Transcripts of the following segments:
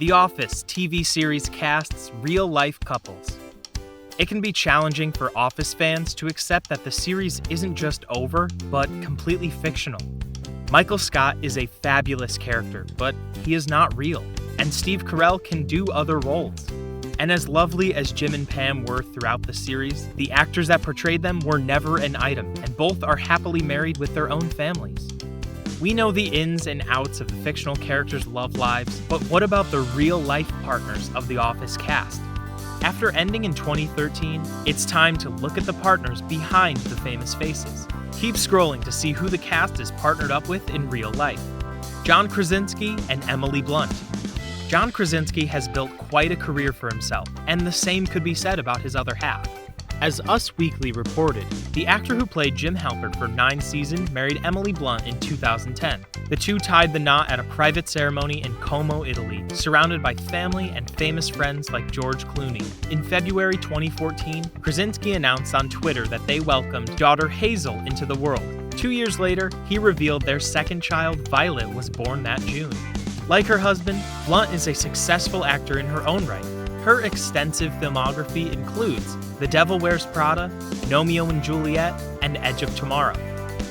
The Office TV series casts real-life couples. It can be challenging for Office fans to accept that the series isn't just over, but completely fictional. Michael Scott is a fabulous character, but he is not real, and Steve Carell can do other roles. And as lovely as Jim and Pam were throughout the series, the actors that portrayed them were never an item, and both are happily married with their own families. We know the ins and outs of the fictional characters' love lives, but what about the real-life partners of the Office cast? After ending in 2013, it's time to look at the partners behind the famous faces. Keep scrolling to see who the cast is partnered up with in real life. Jоhn KrаЗинձki and Emily Blunt. Jоhn KrаЗинձki has built quite a career for himself, and the same could be said about his other half. As Us Weekly reported, the actor who played Jim Halpert for 9 seasons married Emily Blunt in 2010. The two tied the knot at a private ceremony in Como, Italy, surrounded by family and famous friends like George Clooney. In February 2014, KrаЗинձki announced on Twitter that they welcomed daughter Hazel into the world. 2 years later, he revealed their second child, Violet, was born that June. Like her husband, Blunt is a successful actor in her own right. Her extensive filmography includes The Devil Wears Prada, Romeo and Juliet, and Edge of Tomorrow.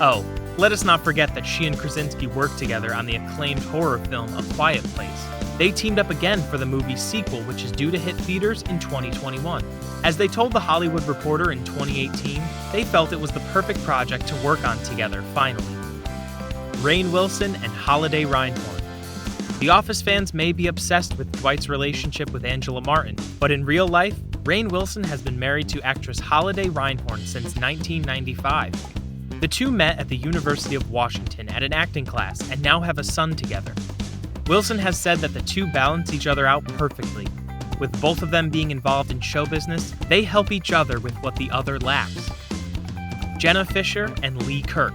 Oh, let us not forget that she and Krazinski worked together on the acclaimed horror film A Quiet Place. They teamed up again for the movie's sequel, which is due to hit theaters in 2021. As they told The Hollywood Reporter in 2018, they felt it was the perfect project to work on together, finally. Rainn Wilson and Holiday Reinhorn. The Office fans may be obsessed with Dwight's relationship with Angela Martin, but in real life, Rainn Wilson has been married to actress Holiday Reinhorn since 1995. The two met at the University of Washington at an acting class and now have a son together. Wilson has said that the two balance each other out perfectly. With both of them being involved in show business, they help each other with what the other lacks. Jenna Fischer and Kirk.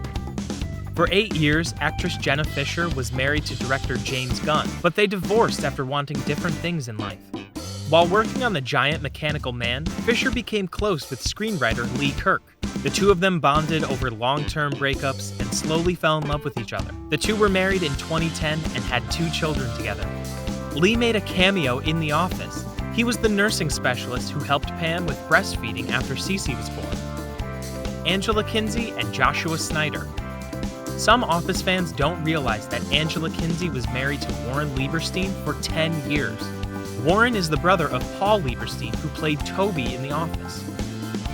For 8 years, actress Jenna Fischer was married to director James Gunn, but they divorced after wanting different things in life. While working on The Giant Mechanical Man, Fischer became close with screenwriter Kirk. The two of them bonded over long-term breakups and slowly fell in love with each other. The two were married in 2010 and had 2 children together. Lee made a cameo in The Office. He was the nursing specialist who helped Pam with breastfeeding after Cece was born. Angela Kinsey and Joshua Snyder. Some Office fans don't realize that Angela Kinsey was married to Warren Lieberstein for 10 years. Warren is the brother of Paul Lieberstein, who played Toby in The Office.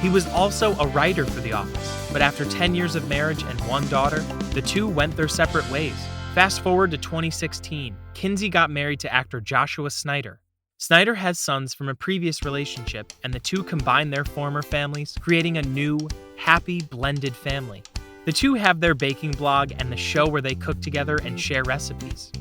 He was also a writer for The Office, but after 10 years of marriage and 1 daughter, the two went their separate ways. Fast forward to 2016, Kinsey got married to actor Joshua Snyder. Snyder has sons from a previous relationship, and the two combined their former families, creating a new, happy, blended family. The two have their baking blog and the show where they cook together and share recipes.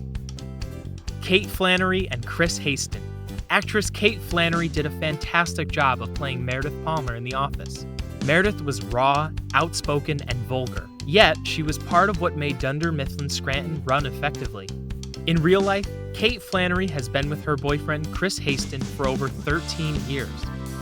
Kate Flannery and Chris Haston. Actress Kate Flannery did a fantastic job of playing Meredith Palmer in The Office. Meredith was raw, outspoken, and vulgar, yet she was part of what made Dunder Mifflin Scranton run effectively. In real life, Kate Flannery has been with her boyfriend Chris Haston for over 13 years.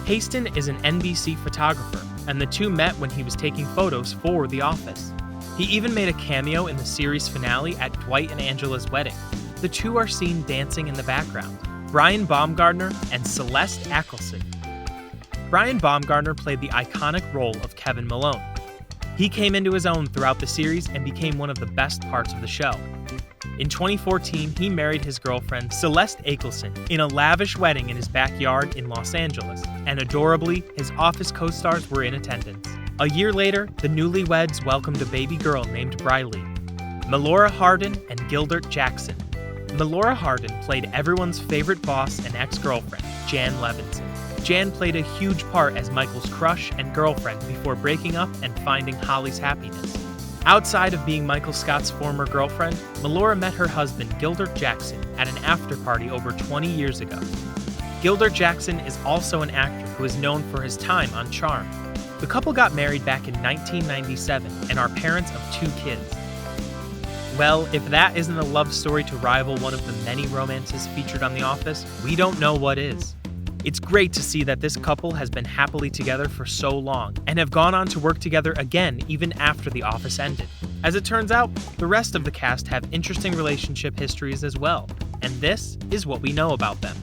Haston is an NBC photographer, and the two met when he was taking photos for The Office. He even made a cameo in the series finale at Dwight and Angela's wedding. The two are seen dancing in the background. Brian Baumgartner and Celeste Ackleson. Brian Baumgartner played the iconic role of Kevin Malone. He came into his own throughout the series and became one of the best parts of the show. In 2014, he married his girlfriend Celeste Ackleson in a lavish wedding in his backyard in Los Angeles, and adorably, his Office co-stars were in attendance. A year later, the newlyweds welcomed a baby girl named Briley. Melora Hardin and Gildert Jackson. Melora Hardin played everyone's favorite boss and ex-girlfriend, Jan Levinson. Jan played a huge part as Michael's crush and girlfriend before breaking up and finding Holly's happiness. Outside of being Michael Scott's former girlfriend, Melora met her husband, Gildert Jackson, at an after-party over 20 years ago. Gildert Jackson is also an actor who is known for his time on Charmed. The couple got married back in 1997 and are parents of 2 kids. Well, if that isn't a love story to rival one of the many romances featured on The Office, we don't know what is. It's great to see that this couple has been happily together for so long and have gone on to work together again even after The Office ended. As it turns out, the rest of the cast have interesting relationship histories as well. And this is what we know about them.